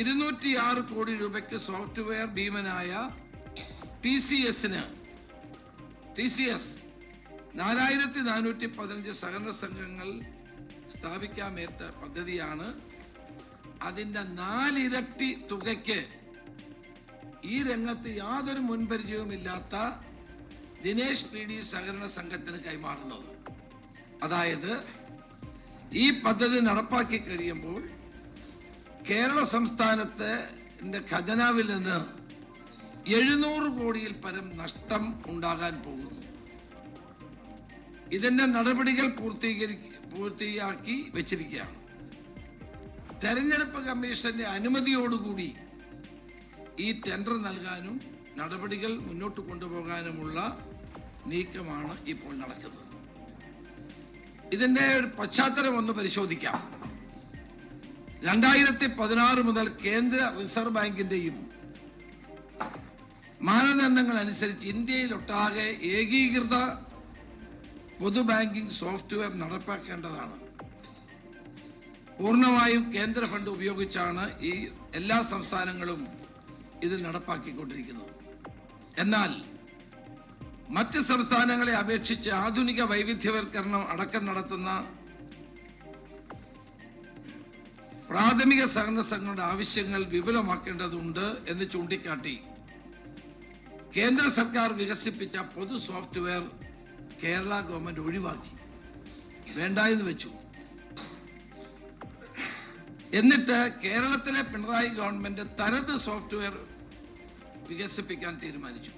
206 കോടി രൂപയ്ക്ക് software ഭീമനായ TCS 4415 സഹകരണ സംഘങ്ങൾ സ്ഥാപിക്കാമേറ്റ പദ്ധതിയാണ്. അതിന്റെ 4 ഇരട്ടി തുകയ്ക്ക് ഈ രംഗത്ത് യാതൊരു മുൻപരിചയവുമില്ലാത്ത ദിനേശ് PD സഹകരണ സംഘത്തിന് കൈമാറുന്നത്. അതായത് ഈ പദ്ധതി നടപ്പാക്കി കഴിയുമ്പോൾ കേരള സംസ്ഥാനത്തെ ഖജനാവിൽ നിന്ന് 700 കോടിയിൽ പരം നഷ്ടം ഉണ്ടാകാൻ പോകുന്നു. ഇതിന്റെ നടപടികൾ പൂർത്തിയാക്കി വെച്ചിരിക്കുകയാണ്. തെരഞ്ഞെടുപ്പ് കമ്മീഷന്റെ അനുമതിയോടുകൂടി ഈ ടെൻഡർ നൽകാനും നടപടികൾ മുന്നോട്ട് കൊണ്ടുപോകാനുമുള്ള നീക്കമാണ് ഇപ്പോൾ നടക്കുന്നത്. ഇതിന്റെ ഒരു പശ്ചാത്തലം ഒന്ന് പരിശോധിക്കാം. 2016 മുതൽ കേന്ദ്ര റിസർവ് ബാങ്കിന്റെയും മാനദണ്ഡങ്ങൾ അനുസരിച്ച് ഇന്ത്യയിലൊട്ടാകെ ഏകീകൃത പൊതു ബാങ്കിംഗ് സോഫ്റ്റ്വെയർ നടപ്പാക്കേണ്ടതാണ്. പൂർണ്ണമായും കേന്ദ്ര ഫണ്ട് ഉപയോഗിച്ചാണ് ഈ എല്ലാ സംസ്ഥാനങ്ങളും ഇത് നടപ്പാക്കിക്കൊണ്ടിരിക്കുന്നത്. എന്നാൽ മറ്റ് സംസ്ഥാനങ്ങളെ അപേക്ഷിച്ച് ആധുനിക വൈവിധ്യവൽക്കരണം അടക്കം നടത്തുന്ന പ്രാഥമിക സഹകരണ സംഘങ്ങളുടെ ആവശ്യങ്ങൾ വിപുലമാക്കേണ്ടതുണ്ട് എന്ന് ചൂണ്ടിക്കാട്ടി കേന്ദ്ര സർക്കാർ വികസിപ്പിച്ച പൊതു സോഫ്റ്റ്വെയർ കേരള ഗവൺമെന്റ് ഒഴിവാക്കി, വേണ്ട എന്ന് വെച്ചു. എന്നിട്ട് കേരളത്തിലെ പിണറായി ഗവൺമെന്റ് തനത് സോഫ്റ്റ്വെയർ വികസിപ്പിക്കാൻ തീരുമാനിച്ചു.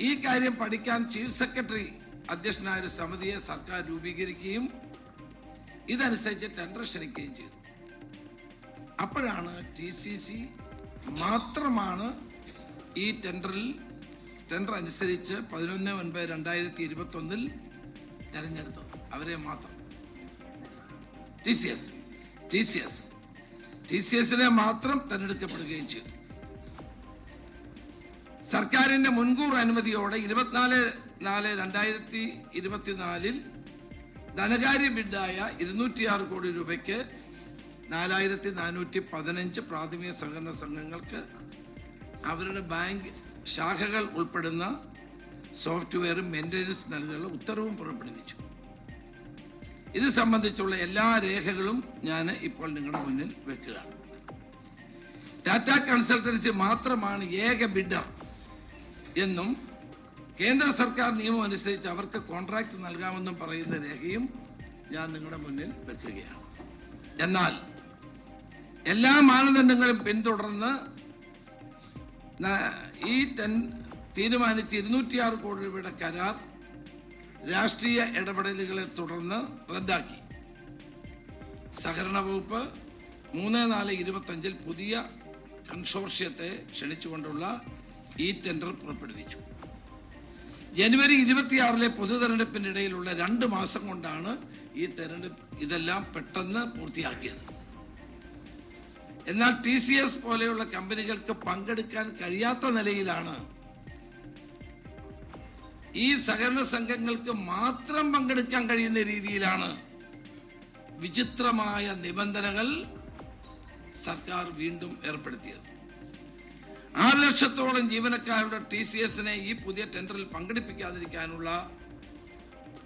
ഈ കാര്യം പഠിക്കാൻ ചീഫ് സെക്രട്ടറി അധ്യക്ഷനായ ഒരു സമിതിയെ സർക്കാർ രൂപീകരിക്കുകയും ഇതനുസരിച്ച് ടെൻഡർ ക്ഷണിക്കുകയും ചെയ്തു. അപ്പോഴാണ് TCS മാത്രമാണ് ഈ ടെൻഡർ അനുസരിച്ച് 11/9/2021 തെരഞ്ഞെടുത്തത്. അവരെ മാത്രം TCSനെ മാത്രം തെരഞ്ഞെടുക്കപ്പെടുകയും ചെയ്തു. സർക്കാരിന്റെ മുൻകൂർ അനുമതിയോടെ 24/4/2024 ധനകാര്യ ബിഡായ 206 കോടി രൂപയ്ക്ക് 4415 പ്രാഥമിക സഹകരണ സംഘങ്ങൾക്ക് അവരുടെ ബാങ്ക് ശാഖകൾ ഉൾപ്പെടുന്ന സോഫ്റ്റ്വെയറും മെയിൻ്റനൻസ് നൽകാനുള്ള ഉത്തരവും പുറപ്പെടുവിച്ചു. ഇത് സംബന്ധിച്ചുള്ള എല്ലാ രേഖകളും ഞാൻ ഇപ്പോൾ നിങ്ങളുടെ മുന്നിൽ വെക്കുകയാണ്. ടാറ്റ കൺസൾട്ടൻസി മാത്രമാണ് ഏക ബിഡർ എന്നും കേന്ദ്ര സർക്കാർ നിയമം അനുസരിച്ച് അവർക്ക് കോൺട്രാക്ട് നൽകാമെന്നും പറയുന്ന രേഖയും ഞാൻ നിങ്ങളുടെ മുന്നിൽ വെക്കുകയാണ്. എന്നാൽ എല്ലാ മാനദണ്ഡങ്ങളും പിന്തുടർന്ന് ഈ തീരുമാനിച്ച് 206 കോടി രൂപയുടെ കരാർ രാഷ്ട്രീയ ഇടപെടലുകളെ തുടർന്ന് റദ്ദാക്കി. സഹകരണ വകുപ്പ് 3/4/25 പുതിയ കൺസോർഷ്യത്തെ ക്ഷണിച്ചുകൊണ്ടുള്ള ഈ ടെൻഡർ പുറപ്പെടുവിച്ചു. ജനുവരി 26 പൊതു തെരഞ്ഞെടുപ്പിനിടയിലുള്ള 2 മാസം കൊണ്ടാണ് ഈ തെരഞ്ഞെടുപ്പ് ഇതെല്ലാം പെട്ടെന്ന് പൂർത്തിയാക്കിയത്. എന്നാൽ TCS പോലെയുള്ള കമ്പനികൾക്ക് പങ്കെടുക്കാൻ കഴിയാത്ത നിലയിലാണ് ഈ സഹകരണ സംഘങ്ങൾക്ക് മാത്രം പങ്കെടുക്കാൻ കഴിയുന്ന രീതിയിലാണ് വിചിത്രമായ നിബന്ധനകൾ സർക്കാർ വീണ്ടും ഏർപ്പെടുത്തിയത്. 6 ലക്ഷത്തോളം ജീവനക്കാരുടെ TCSനെ ഈ പുതിയ ടെൻഡറിൽ പങ്കെടുപ്പിക്കാതിരിക്കാനുള്ള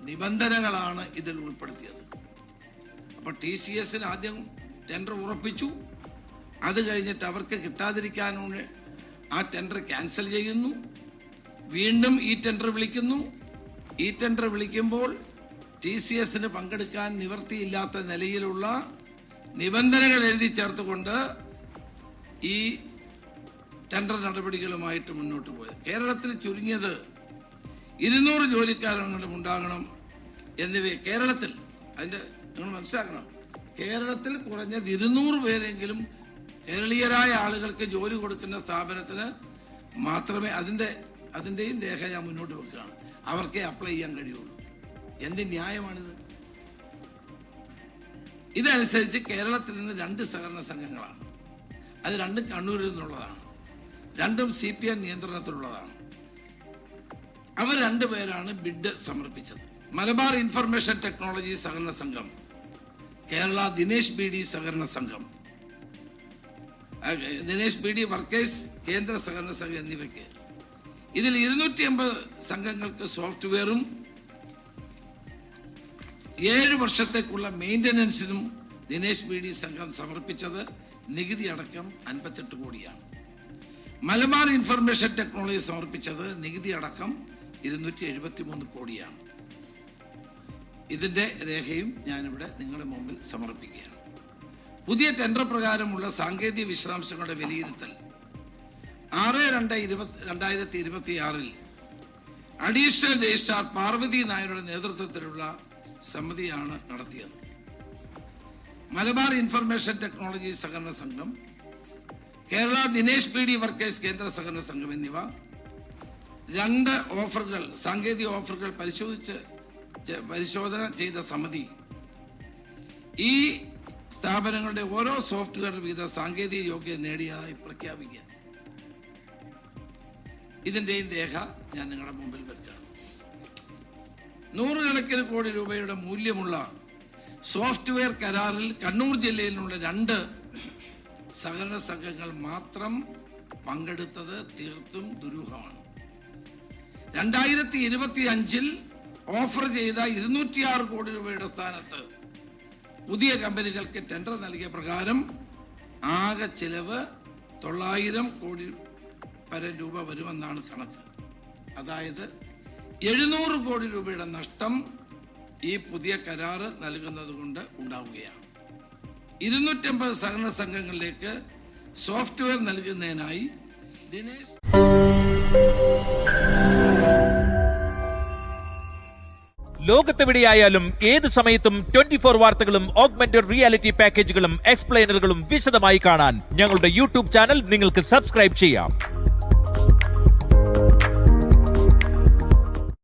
നിബന്ധനകളാണ് ഇതിൽ ഉൾപ്പെടുത്തിയത്. അപ്പൊ TCSന് ആദ്യം ടെൻഡർ ഉറപ്പിച്ചു, അത് കഴിഞ്ഞിട്ട് അവർക്ക് കിട്ടാതിരിക്കാനുള്ള ആ ടെൻഡർ ക്യാൻസൽ ചെയ്യുന്നു, വീണ്ടും ഈ ടെൻഡർ വിളിക്കുന്നു. ഈ ടെൻഡർ വിളിക്കുമ്പോൾ TCSന് പങ്കെടുക്കാൻ നിവൃത്തിയില്ലാത്ത നിലയിലുള്ള നിബന്ധനകൾ എഴുതി ചേർത്തുകൊണ്ട് ഈ ടെൻഡർ നടപടികളുമായിട്ട് മുന്നോട്ട് പോയത്. കേരളത്തിൽ ചുരുങ്ങിയത് 200 ജോലിക്കാരെങ്കിലും ഉണ്ടാകണം എന്നിവ കേരളത്തിൽ, അതിന്റെ നിങ്ങൾ മനസ്സിലാക്കണം, കേരളത്തിൽ കുറഞ്ഞത് 200 പേരെങ്കിലും കേരളീയരായ ആളുകൾക്ക് ജോലി കൊടുക്കുന്ന സ്ഥാപനത്തിന് മാത്രമേ അതിന്റെയും രേഖ ഞാൻ മുന്നോട്ട് വെക്കുകയാണ്, അവർക്കേ അപ്ലൈ ചെയ്യാൻ കഴിയുള്ളൂ. എന്ത് ന്യായമാണിത്? ഇതനുസരിച്ച് കേരളത്തിൽ നിന്ന് 2 സഹകരണ സംഘങ്ങളാണ്. അത് 2 കണ്ണൂരിൽ നിന്നുള്ളതാണ്, 2 CPM നിയന്ത്രണത്തിലുള്ളതാണ്. അവർ 2 പേരാണ് ബിഡ് സമർപ്പിച്ചത്. മലബാർ ഇൻഫർമേഷൻ ടെക്നോളജി സഹകരണ സംഘം, കേരള ദിനേശ് PD സഹകരണ സംഘം. ദിനേശ് ബി ഡി വർക്കേഴ്സ് കേന്ദ്ര സഹകരണ സംഘം എന്നിവയ്ക്ക്. ഇതിൽ 250 സംഘങ്ങൾക്ക് സോഫ്റ്റ്വെയറും 7 വർഷത്തേക്കുള്ള മെയിൻ്റനൻസിനും ദിനേശ് ബി ഡി സംഘം സമർപ്പിച്ചത് നികുതി അടക്കം 58 കോടിയാണ്. മലബാർ ഇൻഫർമേഷൻ ടെക്നോളജി സമർപ്പിച്ചത് നികുതി അടക്കം 273 കോടിയാണ്. ഇതിന്റെ രേഖയും ഞാനിവിടെ നിങ്ങളുടെ മുമ്പിൽ സമർപ്പിക്കുകയാണ്. പുതിയ ടെൻഡർ പ്രകാരമുള്ള സാങ്കേതിക വിശദാംശങ്ങളുടെ വിലയിരുത്തൽ 6/2/2026 അഡീഷണൽ രജിസ്ട്രാർ പാർവതി നായരുടെ നേതൃത്വത്തിലുള്ള സമിതിയാണ് നടത്തിയത്. മലബാർ ഇൻഫർമേഷൻ ടെക്നോളജി സഹകരണ സംഘം, Kerala Dinesh B D workers കേന്ദ്ര സഹകരണ സംഘം എന്നിവ 2 ഓഫറുകൾ, സാങ്കേതിക ഓഫറുകൾ പരിശോധന ചെയ്ത സമിതി ഈ സ്ഥാപനങ്ങളുടെ ഓരോ സോഫ്റ്റ്വെയർ വീത സാങ്കേതിക യോഗ്യത നേടിയതായി പ്രഖ്യാപിക്കുക. ഇതിന്റെയും രേഖ ഞാൻ നിങ്ങളുടെ മുമ്പിൽ വെക്കുകയാണ്. 100 കണക്കിന് കോടി രൂപയുടെ മൂല്യമുള്ള സോഫ്റ്റ്വെയർ കരാറിൽ കണ്ണൂർ ജില്ലയിലുള്ള 2 സഹകരണ സംഘങ്ങൾ മാത്രം പങ്കെടുത്തത് തീർത്തും ദുരൂഹമാണ്. 2025 ഓഫർ ചെയ്ത 206 കോടി രൂപയുടെ സ്ഥാനത്ത് പുതിയ കമ്പനികൾക്ക് ടെൻഡർ നൽകിയ പ്രകാരം ആകെ ചെലവ് 900 കോടി പരം രൂപ വരുമെന്നാണ് കണക്ക്. അതായത് 700 കോടി രൂപയുടെ നഷ്ടം ഈ പുതിയ കരാറ് നൽകുന്നത് കൊണ്ട് ഉണ്ടാവുകയാണ്. 250 സഹകരണ സംഘങ്ങളിലേക്ക് സോഫ്റ്റ്വെയർ നൽകുന്നതിനായി ദിനേശ് ലോകത്തെവിടെയായാലും ഏത് സമയത്തും 24 വാർത്തകളും ഓഗ്മെന്റഡ് റിയാലിറ്റി പാക്കേജുകളും എക്സ്പ്ലെയിനറുകളും വിശദമായി കാണാൻ ഞങ്ങളുടെ യൂട്യൂബ് ചാനൽ നിങ്ങൾക്ക് സബ്സ്ക്രൈബ് ചെയ്യാം.